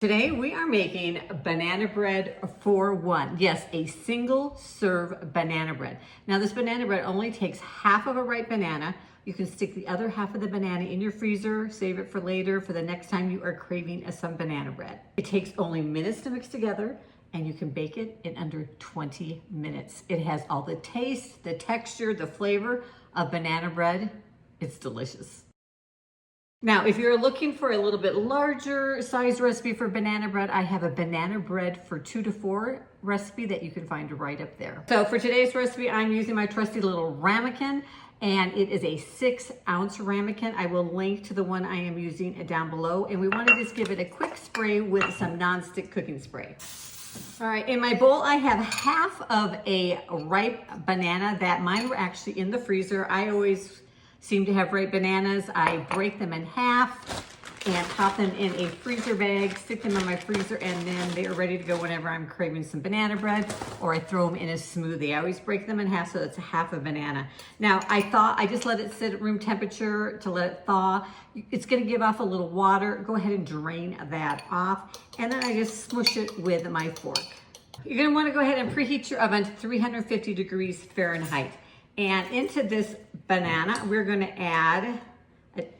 Today we are making banana bread for one. Yes, a single serve banana bread. Now this banana bread only takes half of a ripe banana. You can stick the other half of the banana in your freezer, save it for later for the next time you are craving some banana bread. It takes only minutes to mix together and you can bake it in under 20 minutes. It has all the taste, the texture, the flavor of banana bread. It's delicious. Now, if you're looking for a little bit larger size recipe for banana bread, I have a banana bread for 2 to 4 recipe that you can find right up there. So for today's recipe, I'm using my trusty little ramekin, and it is a 6-ounce ramekin. I will link to the one I am using down below, and we want to just give it a quick spray with some non-stick cooking spray. All right, in my bowl, I have half of a ripe banana that mine were actually in the freezer. I always seem to have ripe bananas. I break them in half and pop them in a freezer bag, stick them in my freezer, and then they are ready to go whenever I'm craving some banana bread, or I throw them in a smoothie. I always break them in half so it's a half a banana. Now, I just let it sit at room temperature to let it thaw. It's gonna give off a little water. Go ahead and drain that off. And then I just smush it with my fork. You're gonna wanna go ahead and preheat your oven to 350 degrees Fahrenheit. And into this banana, we're gonna add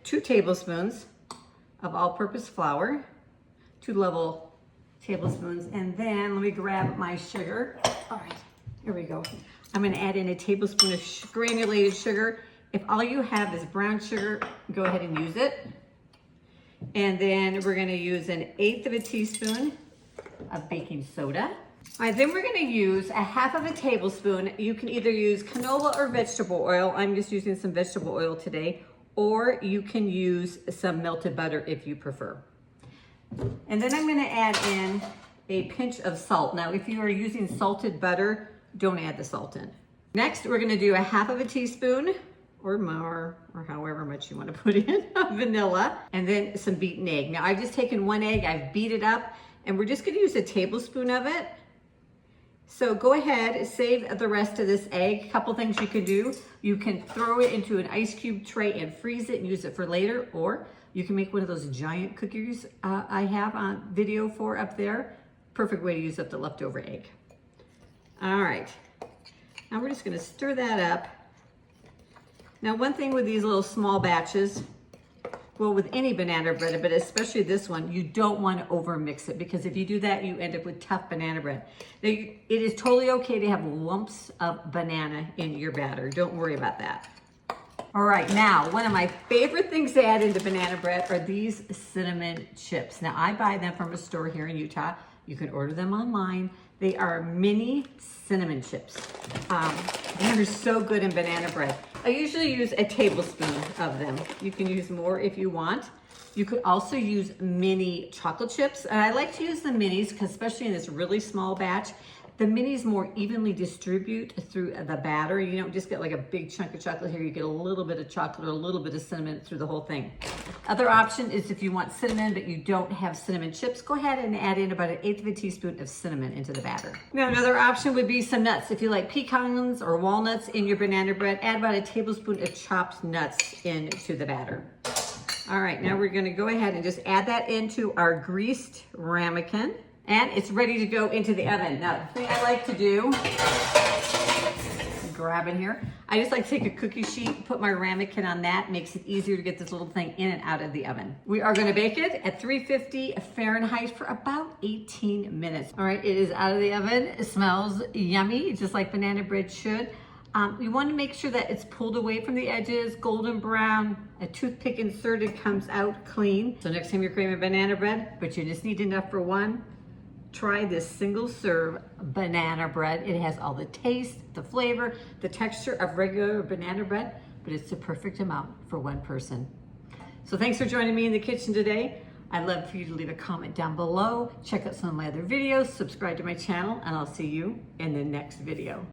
2 tablespoons of all-purpose flour, 2 level tablespoons, and then let me grab my sugar. All right, here we go. I'm gonna add in a tablespoon of granulated sugar. If all you have is brown sugar, go ahead and use it. And then we're gonna use 1/8 of a teaspoon of baking soda. All right, then we're gonna use 1/2 of a tablespoon. You can either use canola or vegetable oil. I'm just using some vegetable oil today, or you can use some melted butter if you prefer. And then I'm gonna add in a pinch of salt. Now, if you are using salted butter, don't add the salt in. Next, we're gonna do 1/2 of a teaspoon or more, or however much you wanna put in, of vanilla, and then some beaten egg. Now, I've just taken 1 egg, I've beat it up, and we're just gonna use a tablespoon of it. So go ahead, save the rest of this egg. A couple things you can do. You can throw it into an ice cube tray and freeze it and use it for later, or you can make one of those giant cookies I have on video for up there. Perfect way to use up the leftover egg. All right, now we're just gonna stir that up. Now, one thing with these little small batches, well, with any banana bread, but especially this one, you don't want to overmix it, because if you do that, you end up with tough banana bread. Now, it is totally okay to have lumps of banana in your batter. Don't worry about that. All right, now, one of my favorite things to add into banana bread are these cinnamon chips. Now, I buy them from a store here in Utah. You can order them online. They are mini cinnamon chips. They are so good in banana bread. I usually use a tablespoon of them. You can use more if you want. You could also use mini chocolate chips. And I like to use the minis because, especially in this really small batch, the minis more evenly distribute through the batter. You don't just get like a big chunk of chocolate here. You get a little bit of chocolate or a little bit of cinnamon through the whole thing. Other option is if you want cinnamon, but you don't have cinnamon chips, go ahead and add in about 1/8 of a teaspoon of cinnamon into the batter. Now, another option would be some nuts. If you like pecans or walnuts in your banana bread, add about 1 tablespoon of chopped nuts into the batter. All right, now we're gonna go ahead and just add that into our greased ramekin. And it's ready to go into the oven. Now, the thing I like to do, grab it here. I just like to take a cookie sheet, put my ramekin on that. Makes it easier to get this little thing in and out of the oven. We are gonna bake it at 350 Fahrenheit for about 18 minutes. All right, it is out of the oven. It smells yummy, just like banana bread should. You wanna make sure that it's pulled away from the edges, golden brown, a toothpick inserted, comes out clean. So next time you're craving banana bread, but you just need enough for one, try this single serve banana bread. It has all the taste, the flavor, the texture of regular banana bread, but it's the perfect amount for one person. So thanks for joining me in the kitchen today. I'd love for you to leave a comment down below. Check out some of my other videos, subscribe to my channel, and I'll see you in the next video.